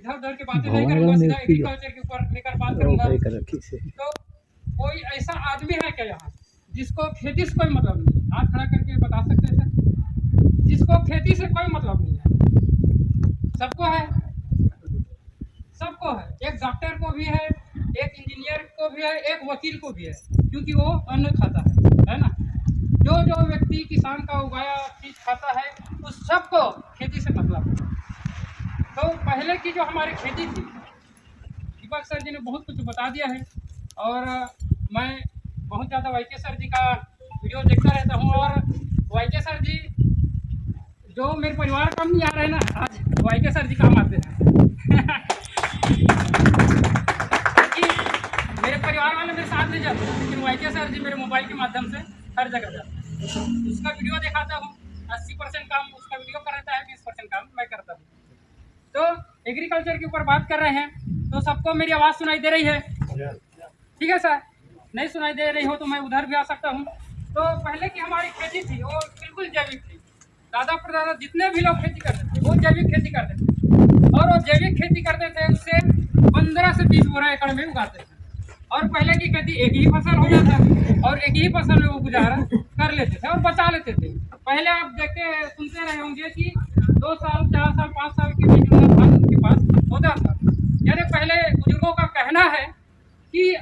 इधर उधर की बातें नहीं करूंगा, सीधा एग्रीकल्चर के ऊपर लेकर बात करूंगा। तो कोई ऐसा आदमी है क्या यहाँ जिसको खेती से कोई मतलब नहीं है? हाथ खड़ा करके बता सकते हैं सर, जिसको खेती से कोई मतलब नहीं है? सबको है, सबको है। एक डॉक्टर को भी है, एक इंजीनियर को भी है, एक वकील को भी है, क्योंकि वो अन्न खाता है ना। जो जो व्यक्ति किसान का उगाया चीज खाता है उस सबको खेती से मतलब है। तो पहले की जो हमारी खेती थी, दीपक सर जी ने बहुत कुछ बता दिया है, और मैं बहुत ज़्यादा वाईके सर जी का वीडियो देखता रहता हूँ। और वाईके सर जी जो मेरे परिवार काम नहीं आ रहे हैं ना, आज वाईके सर जी काम आते हैं। कि मेरे परिवार वाले मेरे साथ नहीं जाते, लेकिन वाईके सर जी मेरे मोबाइल के माध्यम से हर जगह जाते हैं। उसका वीडियो दिखाता हूँ, 80% काम उसका वीडियो कर रहता है, 20% काम मैं करता हूँ। तो एग्रीकल्चर के ऊपर बात कर रहे हैं, तो सबको मेरी आवाज़ सुनाई दे रही है? ठीक है सर, नहीं सुनाई दे रही हो तो मैं उधर भी आ सकता हूँ। तो पहले की हमारी खेती थी वो बिल्कुल जैविक थी। दादा परदादा जितने भी लोग खेती करते थे वो जैविक खेती करते थे, और वो जैविक खेती करते थे उससे 15 से 20 बोरा एकड़ में उगाते थे। और पहले की खेती एक ही फसल हो जाता और एक ही फसल में वो गुजारा कर लेते थे और बचा लेते थे। पहले आप देखते सुनते रहे होंगे कि 2 साल 4 साल 5 साल के बीच में धान उनके पास होता था। यानी पहले बुजुर्गों का कहना है कि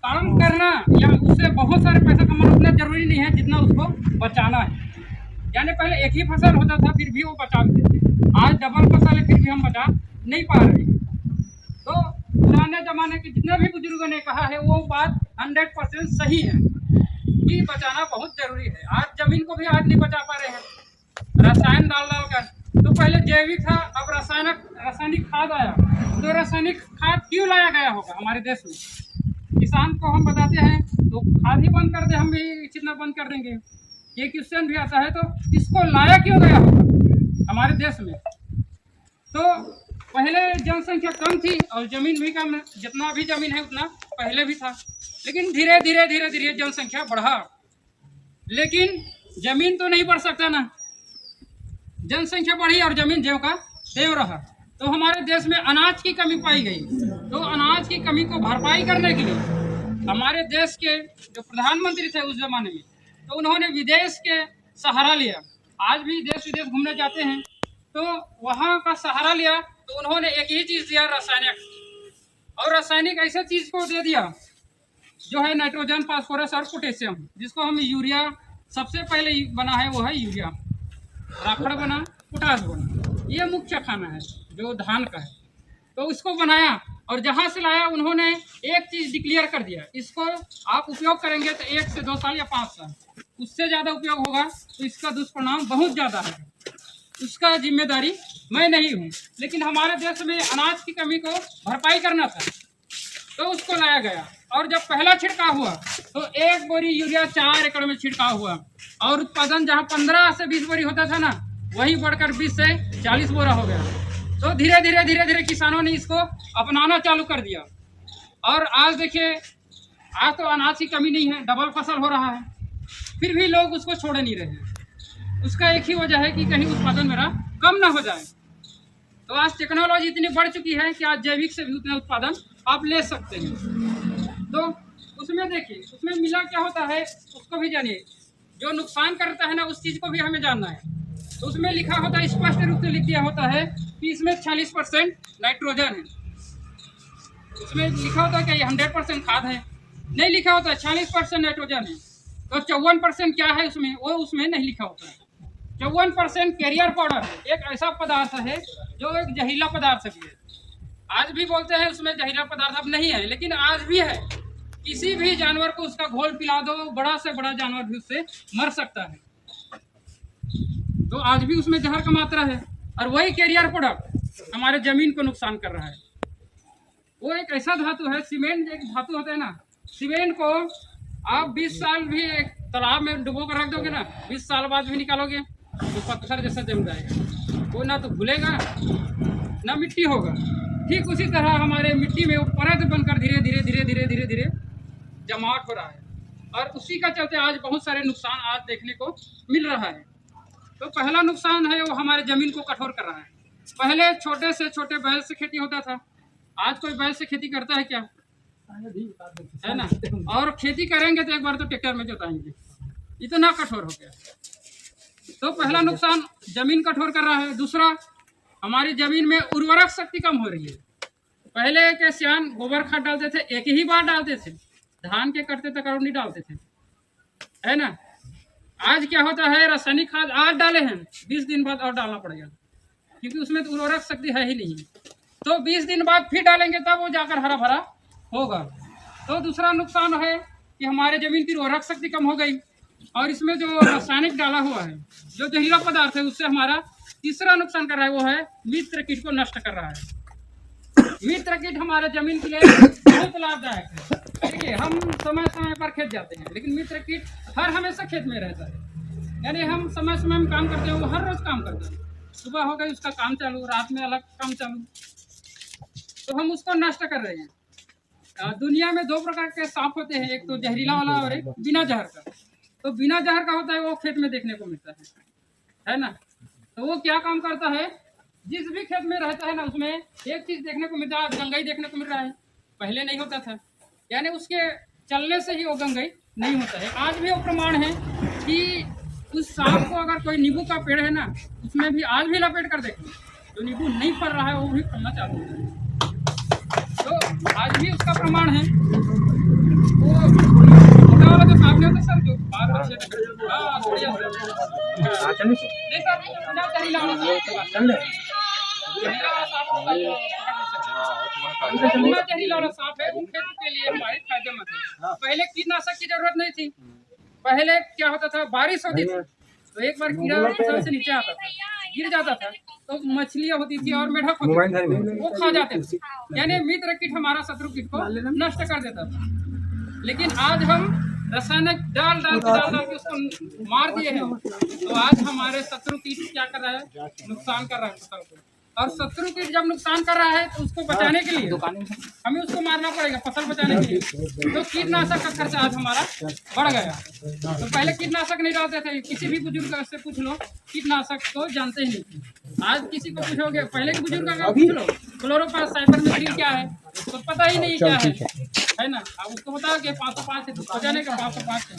काम करना या उससे बहुत सारे पैसा कमाना उतना जरूरी नहीं है जितना उसको बचाना है। यानी पहले एक ही फसल होता था फिर भी वो बचा लेते थे, आज डबल फसल है फिर भी हम बचा नहीं पा रहे हैं। तो पुराने जमाने के जितने भी बुजुर्गों ने कहा है वो बात 100% सही है कि बचाना बहुत जरूरी है। आज जमीन को भी आज नहीं बचा पा रहे हैं रसायन डाल डाल कर। तो पहले जैविक था, अब रासायनिक खाद आया। तो रासायनिक खाद क्यों लाया गया होगा हमारे देश में? किसान को हम बताते हैं तो खाद ही बंद कर दे, हम भी छिड़कना बंद कर देंगे। ये क्वेश्चन भी आता है, तो इसको लाया क्यों गया होगा हमारे देश में? तो पहले जनसंख्या कम थी और जमीन भी कम, जितना भी जमीन है उतना पहले भी था, लेकिन धीरे धीरे जनसंख्या बढ़ा। लेकिन जमीन तो नहीं बढ़ सकता ना, जनसंख्या बढ़ी और जमीन ज्यों का त्यों रहा। तो हमारे देश में अनाज की कमी पाई गई। तो अनाज की कमी को भरपाई करने के लिए हमारे देश के जो प्रधानमंत्री थे उस जमाने में, तो उन्होंने विदेश के सहारा लिया। आज भी देश विदेश घूमने जाते हैं तो वहाँ का सहारा लिया, तो उन्होंने एक ही चीज़ दिया, रासायनिक। और रासायनिक ऐसे चीज़ को दे दिया जो है नाइट्रोजन, फास्फोरस और पोटेशियम, जिसको हम यूरिया सबसे पहले बना है वो है यूरिया। राखड़ बना, पोटास बना, ये मुख्य खाना है जो धान का है। तो उसको बनाया और जहाँ से लाया उन्होंने एक चीज़ डिक्लेयर कर दिया, इसको आप उपयोग करेंगे तो 1 से 2 साल या 5 साल, उससे ज़्यादा उपयोग होगा तो इसका दुष्परिणाम बहुत ज़्यादा है। उसका जिम्मेदारी मैं नहीं हूँ, लेकिन हमारे देश में अनाज की कमी को भरपाई करना था तो उसको लाया गया। और जब पहला छिड़काव हुआ तो 1 बोरी यूरिया 4 एकड़ में छिड़काव हुआ, और उत्पादन जहाँ 15 से 20 बोरी होता था ना, वही बढ़कर 20 से 40 बोरा हो गया। तो धीरे धीरे किसानों ने इसको अपनाना चालू कर दिया। और आज देखिए, आज तो अनाज की कमी नहीं है, डबल फसल हो रहा है, फिर भी लोग उसको छोड़ नहीं रहे हैं। उसका एक ही वजह है कि कहीं उत्पादन मेरा कम ना हो जाए। तो आज टेक्नोलॉजी इतनी बढ़ चुकी है कि आज जैविक से भी उतना उत्पादन आप ले सकते हैं। तो उसमें देखिए, उसमें मिला क्या होता है उसको भी जानिए। जो नुकसान करता है ना उस चीज़ को भी हमें जानना है। तो उसमें लिखा होता है, स्पष्ट रूप से लिख दिया होता है कि इसमें 46% नाइट्रोजन है। उसमें लिखा होता है कि ये 100% खाद है, नहीं लिखा होता है 46% नाइट्रोजन है। तो 54% क्या है उसमें, वो उसमें नहीं लिखा होता है। 54% कैरियर पाउडर है, एक ऐसा पदार्थ है जो एक जहरीला पदार्थ भी है। आज भी बोलते हैं उसमें जहरीला पदार्थ अब नहीं है, लेकिन आज भी है। किसी भी जानवर को उसका घोल पिला दो, बड़ा से बड़ा जानवर भी उससे मर सकता है। तो आज भी उसमें जहर का मात्रा है, और वही कैरियर प्रोडक्ट हमारे जमीन को नुकसान कर रहा है। वो एक ऐसा धातु है, सीमेंट एक धातु होता है ना, सीमेंट को आप 20 साल भी एक तालाब में डुबो कर रख दोगे ना, 20 साल बाद भी निकालोगे तो पत्थर जैसा जम जाएगा, वो ना तो घुलेगा ना मिट्टी होगा। ठीक उसी तरह हमारे मिट्टी में वो परत बनकर धीरे धीरे जमावट हो रहा है, और उसी का चलते आज बहुत सारे नुकसान आज देखने को मिल रहा है। तो पहला नुकसान है वो हमारे ज़मीन को कठोर कर रहा है। पहले छोटे से छोटे बैल से खेती होता था, आज कोई बैल से खेती करता है क्या? है ना। और खेती करेंगे तो एक बार तो ट्रैक्टर में जोताएंगे, इतना कठोर हो गया। तो पहला नुकसान जमीन कठोर कर रहा है। दूसरा, हमारी जमीन में उर्वरक शक्ति कम हो रही है। पहले के सियान गोबर खाद डालते थे, एक ही बार डालते थे, धान के कटते तक और नहीं डालते थे, है ना। आज क्या होता है, रासायनिक खाद आज डाले हैं, 20 दिन बाद और डालना पड़ेगा, क्योंकि उसमें तो उर्वरक शक्ति है ही नहीं। तो 20 दिन बाद फिर डालेंगे तब वो जाकर हरा भरा होगा। तो दूसरा नुकसान है कि हमारे जमीन की उर्वरक शक्ति कम हो गई, और इसमें जो रासायनिक डाला हुआ है, जो जहरीला पदार्थ है, उससे हमारा तीसरा नुकसान कर रहा है, वो है मित्र कीट को नष्ट कर रहा है। मित्र कीट हमारे जमीन के लिए बहुत लाभदायक है। देखिए, हम समय समय पर खेत जाते हैं, लेकिन मित्र कीट हर हमेशा खेत में रहता है। यानी हम समय समय में काम करते हैं, वो हर रोज काम करते हैं। सुबह हो गई उसका काम चालू, रात में अलग काम चालू, तो हम उसको नष्ट कर रहे हैं। दुनिया में 2 प्रकार के सांप होते हैं, एक तो जहरीला वाला और एक बिना जहर का। तो बिना जहर का होता है, वो खेत में देखने को मिलता है ना। तो वो क्या काम करता है, जिस भी खेत में रहता है ना, उसमें एक चीज देखने को मिलता है, गंगाई देखने को मिल रहा है, पहले नहीं होता था। यानी उसके चलने से ही वो गंगाई नहीं होता है। आज भी वो प्रमाण है कि उस सांप को अगर कोई नींबू का पेड़ है ना, उसमें भी आज भी लपेट कर देखें, तो नींबू नहीं फल रहा है, वो भी फलना चालू होता है। तो आज भी उसका प्रमाण है। वो मोटा वाला जो सांप नहीं होता सर, जो बार बार नहीं सर, बिना जहरीला वाला सांप है, उन खेत के लिए हमारे फायदेमंद है। पहले कीटनाशक की जरूरत नहीं थी। पहले क्या होता था, बारिश होती थी तो एक बार कीड़ा फसल से नीचे आता था, गिर जाता था, तो मछलियां होती थी और मेढक होती थी, वो खा जाते थे। यानी मित्र कीट हमारा शत्रु कीट को नष्ट कर देता था। लेकिन आज हम रासायनिक डाल के उसको मार दिए हैं, तो आज हमारे शत्रु कीट क्या कर रहा है, नुकसान कर रहा है फसल को। और शत्रु कीट जब नुकसान कर रहा है, तो उसको बचाने के लिए हमें उसको मारना पड़ेगा, फसल बचाने के लिए। तो कीटनाशक का खर्चा आज हमारा बढ़ गया। तो पहले कीटनाशक नहीं डालते थे, किसी भी बुजुर्ग से पूछ लो, कीटनाशक तो जानते ही नहीं थे। आज किसी को पूछोगे, पहले के बुजुर्ग का पूछ लो, क्लोरोपास साइपरमेथ्रिन क्या है, उसको पता ही नहीं क्या है ना। अब उसको बताओ कि 505 है, तो बचाने का 505 है।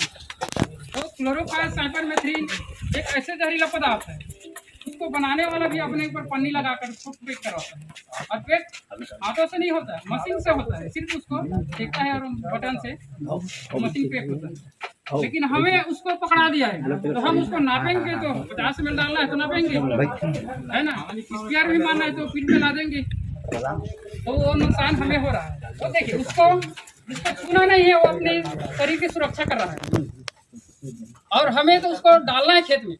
तो क्लोरोपास साइपरमेथ्रिन एक ऐसे जहरीला पदार्थ है, उसको बनाने वाला भी अपने ऊपर पन्नी लगाकर उसको पैक करवाता है। और पैक हाथों से नहीं होता है, मशीन से होता है। सिर्फ उसको देखता है और बटन से मशीन पैक होता है। लेकिन हमें उसको पकड़ा दिया है, तो हम उसको नापेंगे, तो 50 ml डालना है तो नापेंगे, है ना। स्पेयर भी मारना है तो फिर में ला देंगे, तो वो नुकसान हमें हो रहा है। तो देखिए, उसको जिसको छूना नहीं है, वो अपने शरीर की सुरक्षा कर रहा है, और हमें तो उसको डालना है खेत में,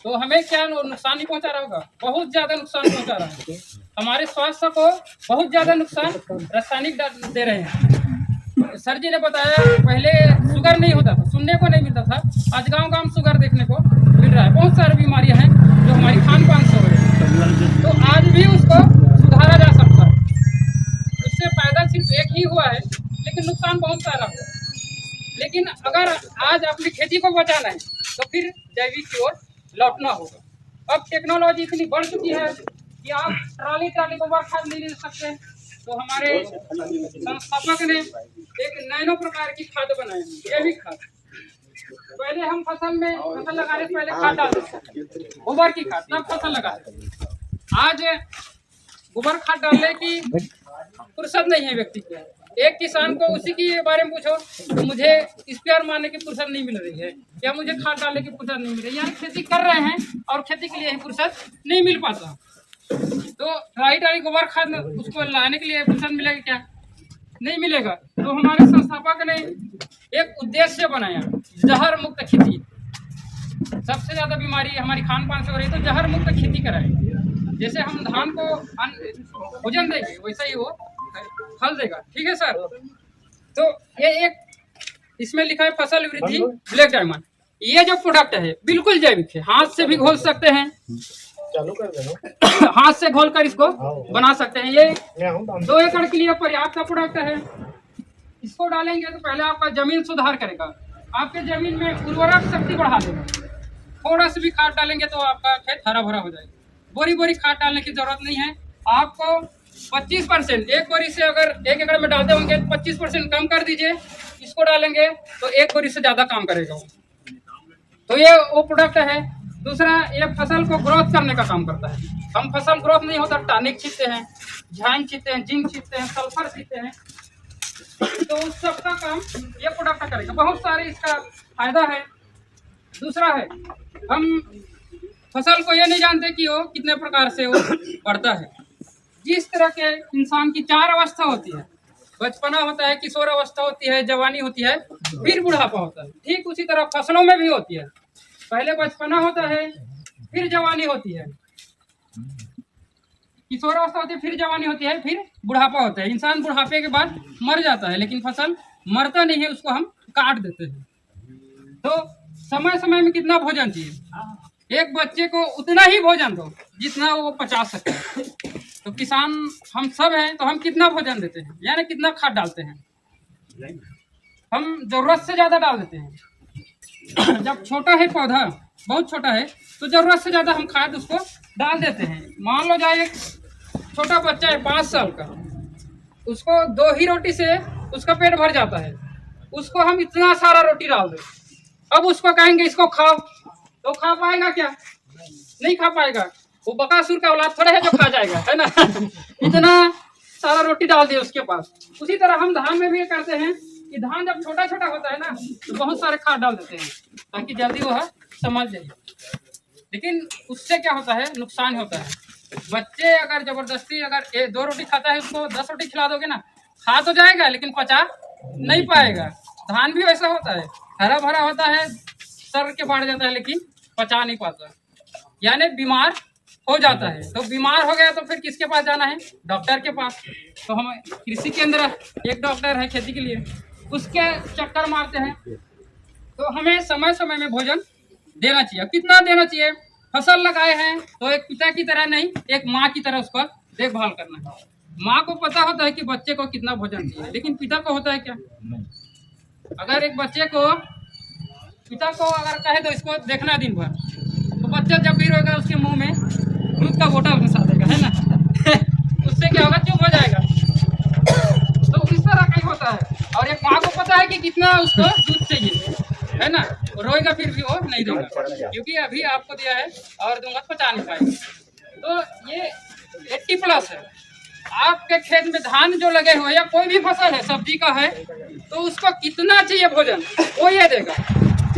तो हमें क्या नुकसान नहीं पहुंचा रहा होगा, बहुत ज्यादा नुकसान पहुंचा रहा है। हमारे स्वास्थ्य को बहुत ज्यादा नुकसान रासायनिक दे रहे हैं। सर जी ने बताया, पहले शुगर नहीं होता था, सुनने को नहीं मिलता था, आज गांव गांव शुगर देखने को मिल रहा है। बहुत सारी बीमारियां हैं जो हमारी खान पान से हो रही है, तो आज भी उसको सुधारा जा सकता है। उससे फायदा सिर्फ एक ही हुआ है, लेकिन नुकसान बहुत सारा हुआ। लेकिन अगर आज अपनी खेती को बचाना है, तो फिर जैविक की ओर लौटना होगा। अब टेक्नोलॉजी इतनी बढ़ चुकी है कि आप ट्राली गोबर खाद नहीं ले सकते। तो हमारे संस्थापक ने एक नैनो प्रकार की खाद बनाई, जैविक खाद। पहले हम फसल लगाने से पहले खाद डालते थे, गोबर की खाद, तब फसल लगाते थे। आज गोबर खाद डालने की फुर्सत नहीं है व्यक्ति को। एक किसान को उसी के बारे में पूछो तो मुझे स्पेयर मारने की फुर्सत नहीं मिल रही है, या मुझे खाद डालने की फुर्सत नहीं मिल रही है। यानी खेती कर रहे हैं और खेती के लिए फुर्सत नहीं मिल पाता। तो ट्राली गोबर खाद उसको लाने के लिए फुर्सत मिलेगा क्या? नहीं मिलेगा। तो हमारे संस्थापक ने एक उद्देश्य बनाया, जहर मुक्त खेती। सबसे ज्यादा बीमारी हमारी खान पान से हो रही है, तो जहर मुक्त खेती कराएं। जैसे हम धान को भोजन देंगे, वैसे ही वो फल देगा। ठीक है सर। तो ये एक इसमें लिखा है फसल वृद्धि ब्लैक डायमंड। ये जो प्रोडक्ट है बिल्कुल जैविक है, हाथ से भी घोल सकते हैं, चालू कर देना हाथ से घोल कर इसको बना सकते हैं। ये 2 एकड़ के लिए पर्याप्त का प्रोडक्ट है। इसको डालेंगे तो पहले आपका जमीन सुधार करेगा, आपके जमीन में उर्वरक शक्ति बढ़ा देगा। थोड़ा सा भी खाद डालेंगे तो आपका खेत हरा भरा हो जाएगा। बोरी बोरी खाद डालने की जरूरत नहीं है। आपको 25% एक बोरी से अगर 1 एकड़ में डालते होंगे 25% कम कर दीजिए, इसको डालेंगे तो 1 बोरी से ज़्यादा काम करेगा वो। तो ये वो प्रोडक्ट है। दूसरा, ये फसल को ग्रोथ करने का काम करता है। हम फसल ग्रोथ नहीं होता टॉनिक छींटते हैं, झाइन छींटते हैं, जिंक छींटते हैं, सल्फर छींटते हैं, तो उस सब का काम ये प्रोडक्ट करेगा। बहुत सारे इसका फायदा है। दूसरा है, हम फसल को ये नहीं जानते कि वो कितने प्रकार से वो बढ़ता है। जिस तरह के इंसान की 4 अवस्था होती है, बचपना होता है, किशोर अवस्था होती है, जवानी होती है, फिर बुढ़ापा होता है। ठीक उसी तरह फसलों में भी होती है। पहले बचपना होता है, फिर जवानी होती है, किशोर अवस्था होती है, फिर जवानी होती है, फिर बुढ़ापा होता है। इंसान बुढ़ापे के बाद मर जाता है, लेकिन फसल मरता नहीं है, उसको हम काट देते हैं। तो समय समय में कितना भोजन चाहिए? एक बच्चे को उतना ही भोजन दो जितना वो पचा सके। तो किसान हम सब हैं, तो हम कितना भोजन देते हैं, यानी कितना खाद डालते हैं? हम जरूरत से ज़्यादा डाल देते हैं। जब छोटा है पौधा, बहुत छोटा है, तो जरूरत से ज़्यादा हम खाद उसको डाल देते हैं। मान लो जाए एक छोटा बच्चा है 5 साल का, उसको 2 ही रोटी से उसका पेट भर जाता है, उसको हम इतना सारा रोटी डाल दें, अब उसको कहेंगे इसको खाओ, तो खा पाएगा क्या? नहीं खा पाएगा। वो बकासुर का औलाद थोड़ा है जो खा जाएगा, है ना। इतना सारा रोटी डाल दिया उसके पास। उसी तरह हम धान में भी करते हैं कि धान जब छोटा छोटा होता है ना, तो बहुत सारे खाद डाल देते हैं ताकि जल्दी वो समझ जाए। लेकिन उससे क्या होता है, नुकसान होता है। बच्चे अगर जबरदस्ती अगर 2 रोटी खाता है, उसको 10 रोटी खिला दोगे ना, खा तो जाएगा लेकिन पचा नहीं पाएगा। धान भी वैसा होता है, हरा भरा होता है, सर के बढ़ जाता है, लेकिन पचा नहीं पाता, यानी बीमार हो जाता है। तो बीमार हो गया तो फिर किसके पास जाना है? डॉक्टर के पास। तो हम कृषि के अंदर एक डॉक्टर है खेती के लिए, उसके चक्कर मारते हैं। तो हमें समय समय में भोजन देना चाहिए। कितना देना चाहिए? फसल लगाए हैं तो एक पिता की तरह नहीं, एक माँ की तरह उसका देखभाल करना है। माँ को पता होता है कि बच्चे को कितना भोजन चाहिए, लेकिन पिता को होता है क्या? अगर एक बच्चे को पिता को अगर कहे तो इसको देखना दिन भर, तो बच्चा जब भी रोएगा उसके मुंह में दूध का घोटा घुसा देगा, है ना। उससे क्या होगा? चुप हो जाएगा। तो इस तरह का ही होता है। और एक माँ को पता है कि कितना उसको दूध चाहिए, है ना। रोएगा फिर भी वो नहीं देगा, क्योंकि अभी आपको दिया है और दूंगा तो पचा नहीं पाएगा। तो ये 80+ है। आपके खेत में धान जो लगे हुए या कोई भी फसल है, सब्जी का है, तो उसको कितना चाहिए भोजन, वो ये देगा।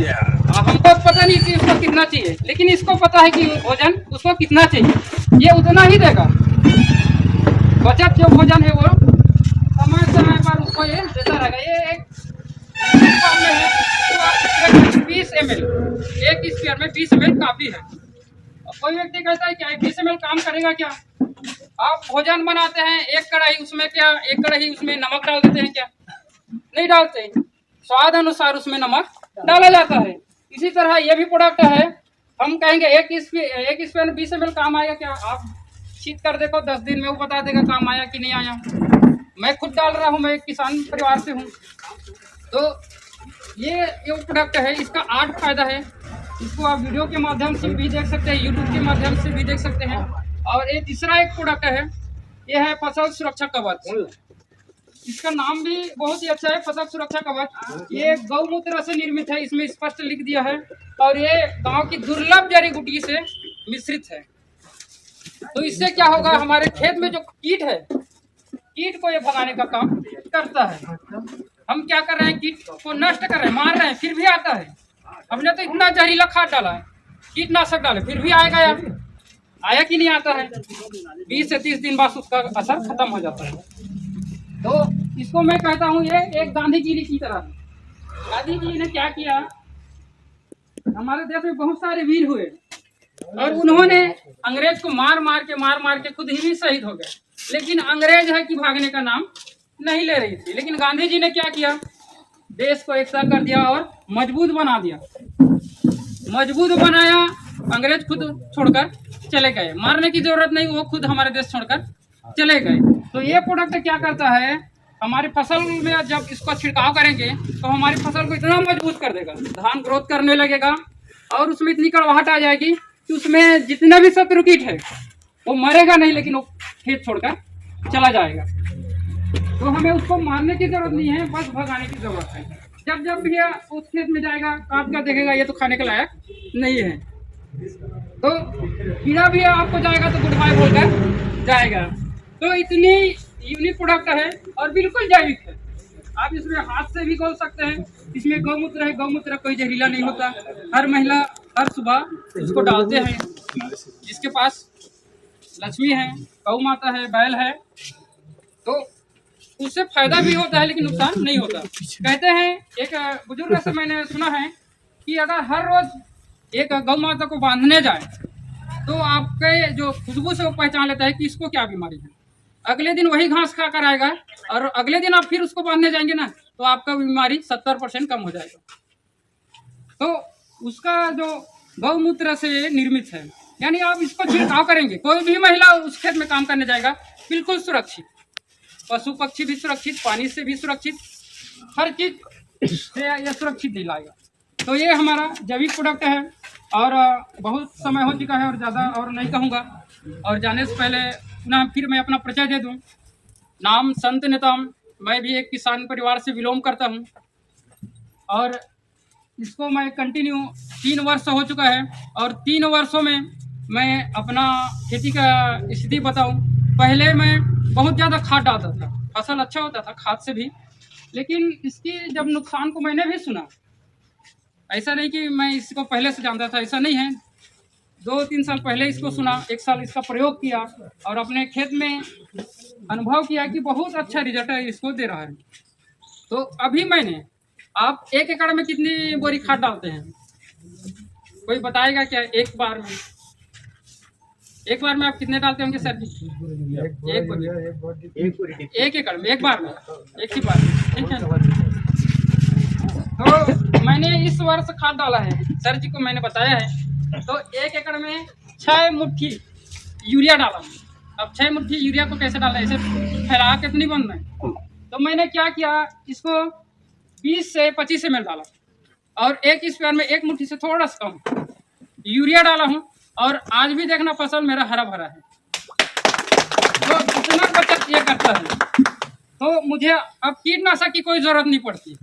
हमको पता नहीं कि उसको कितना चाहिए, लेकिन इसको पता है कि भोजन उसको कितना चाहिए, ये उतना ही देगा। बचत जो भोजन है वो समय समय पर उसको ये देता रहेगा। ये एक 20 ml, एक स्क्वायर में 20 ml काफी है। कोई व्यक्ति कहता है क्या 20 ml काम करेगा क्या? आप भोजन बनाते हैं, एक कढ़ाई उसमें नमक डाल देते हैं क्या? नहीं डालते। स्वाद अनुसार उसमें नमक डाला जाता है। इसी तरह ये भी प्रोडक्ट है। हम कहेंगे एक स्पून 20 ml काम आएगा क्या? आप छीट कर देखो, 10 दिन में वो बता देगा काम आया कि नहीं आया। मैं खुद डाल रहा हूँ, मैं एक किसान परिवार से हूँ। तो ये प्रोडक्ट है, इसका 8 फायदा है। इसको आप वीडियो के माध्यम से भी देख सकते हैं, यूट्यूब के माध्यम से भी देख सकते हैं। और ये तीसरा एक प्रोडक्ट है, ये है फसल सुरक्षा कवच। इसका नाम भी बहुत ही अच्छा है, फसल सुरक्षा कवच। ये गौमूत्र से निर्मित है, इसमें स्पष्ट लिख दिया है। और ये गांव की दुर्लभ जड़ी बूटी से मिश्रित है। तो इससे क्या होगा, हमारे खेत में जो कीट है, कीट को ये भगाने का काम करता है। हम क्या कर रहे हैं, कीट को नष्ट कर रहे हैं, मार रहे हैं, फिर भी आता है। हमने तो इतना जहरीला खाद डाला है, कीटनाशक डाले, फिर भी आएगा यार, आया कि नहीं आता है। 20 से 30 दिन बाद उसका असर खत्म हो जाता है। तो इसको मैं कहता हूँ ये एक गांधीगिरी की तरह है। गांधी जी ने क्या किया, हमारे देश में बहुत सारे वीर हुए और उन्होंने अंग्रेज को मार मार के खुद ही भी शहीद हो गए। लेकिन अंग्रेज है कि भागने का नाम नहीं ले रही थी। लेकिन गांधी जी ने क्या किया, देश को एकता कर दिया और मजबूत बना दिया। मजबूत बनाया, अंग्रेज खुद छोड़कर चले गए, मारने की जरूरत नहीं, वो खुद हमारे देश छोड़कर चले गए। तो ये प्रोडक्ट क्या करता है, हमारी फसल में जब इसको छिड़काव करेंगे तो हमारी फसल को इतना मजबूत कर देगा, धान ग्रोथ करने लगेगा और उसमें इतनी कड़वाहट आ जाएगी कि उसमें जितना भी शत्रु कीट है वो मरेगा नहीं, लेकिन वो खेत छोड़कर चला जाएगा। तो हमें उसको मारने की जरूरत नहीं है, बस भगाने की जरूरत है। जब जब भी उस खेत में जाएगा काट कर देखेगा ये तो खाने के लायक नहीं है, तो कीड़ा भी आपको जाएगा तो गुड बाय बोलकर जाएगा। तो इतनी यूनिक प्रोडक्ट है और बिल्कुल जैविक है। आप इसमें हाथ से भी खोल सकते हैं। इसमें गौमूत्र है, गौमूत्र कोई जहरीला नहीं होता। हर महिला हर सुबह इसको डालते हैं। जिसके पास लक्ष्मी है, गौ माता है, बैल है, तो उससे फायदा भी होता है लेकिन नुकसान नहीं होता। कहते हैं, एक बुजुर्ग से मैंने सुना है कि अगर हर रोज एक गौ माता को बांधने जाए तो आपके जो खुशबू से वो पहचान लेता है कि इसको क्या बीमारी है। अगले दिन वही घास खा कर आएगा और अगले दिन आप फिर उसको बांधने जाएंगे ना तो आपका बीमारी 70% कम हो जाएगा। तो उसका जो गौमूत्र से निर्मित है, यानी आप इसको छिड़काव करेंगे, कोई भी महिला उस खेत में काम करने जाएगा बिल्कुल सुरक्षित, पशु पक्षी भी सुरक्षित, पानी से भी सुरक्षित, हर चीज से यह सुरक्षित दिलाएगा। तो ये हमारा जैविक प्रोडक्ट है और बहुत समय हो चुका है और ज़्यादा और नहीं कहूँगा। और जाने से पहले पुनः फिर मैं अपना परिचय दे दूँ। नाम संत नेताम, मैं भी एक किसान परिवार से बिलोंग करता हूँ और इसको मैं कंटिन्यू 3 वर्ष हो चुका है और 3 वर्षों में मैं अपना खेती का स्थिति बताऊँ। पहले मैं बहुत ज़्यादा खाद डालता था, फसल अच्छा होता था खाद से भी, लेकिन इसकी जब नुकसान को मैंने भी सुना, ऐसा नहीं कि मैं इसको पहले से जानता था, ऐसा नहीं है। 2-3 साल पहले इसको सुना, 1 साल इसका प्रयोग किया और अपने खेत में अनुभव किया कि बहुत अच्छा रिजल्ट है इसको दे रहा है। तो अभी मैंने, आप 1 एकड़ में कितनी बोरी खाद डालते हैं? कोई बताएगा क्या? एक बार में आप कितने डालते होंगे सर जी? एक एकड़ में, एक बार में, एक ही बार में, ठीक है। तो मैंने इस वर्ष खाद डाला है, सर जी को मैंने बताया है। तो 1 एकड़ में 6 मुट्ठी यूरिया डाला। अब 6 मुट्ठी यूरिया को कैसे डालना है, ऐसे फैला के तो नहीं बनना है। तो मैंने क्या किया, इसको 20 से 25 ml डाला और 1 स्क्वायर में 1 मुट्ठी से थोड़ा सा कम यूरिया डाला हूँ और आज भी देखना फसल मेरा हरा भरा है। तो इतना बचत ये करता है, तो मुझे अब कीटनाशक की कोई ज़रूरत नहीं पड़ती।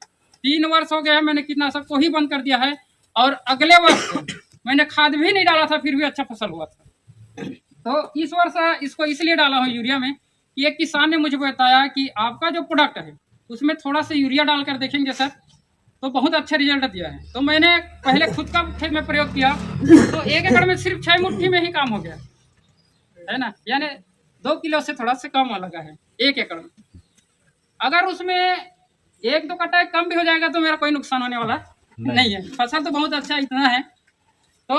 3 वर्ष हो गया मैंने कीटनाशक को ही बंद कर दिया है और अगले वर्ष मैंने खाद भी नहीं डाला था, फिर भी अच्छा फसल हुआ था। तो इस वर्ष इसको इसलिए डाला हूँ यूरिया में कि एक किसान ने मुझे बताया कि आपका जो प्रोडक्ट है उसमें थोड़ा सा यूरिया डालकर देखेंगे सर, तो बहुत अच्छा रिजल्ट दिया है। तो मैंने पहले खुद का खेत में प्रयोग किया तो 1 एकड़ में सिर्फ 6 मुट्ठी में ही काम हो गया है ना, यानी 2 किलो से थोड़ा सा कम लगा है 1 एकड़ में। अगर उसमें 1-2 कट्टा कम भी हो जाएगा तो मेरा कोई नुकसान होने वाला नहीं है। फसल तो बहुत अच्छा इतना है, तो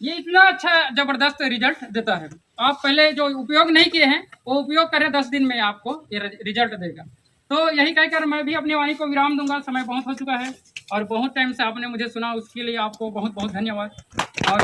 ये इतना अच्छा ज़बरदस्त रिजल्ट देता है। आप पहले जो उपयोग नहीं किए हैं वो उपयोग करें, 10 दिन में आपको ये रिजल्ट देगा। तो यही कहकर मैं भी अपनी वाणी को विराम दूंगा, समय बहुत हो चुका है और बहुत टाइम से आपने मुझे सुना, उसके लिए आपको बहुत बहुत धन्यवाद। और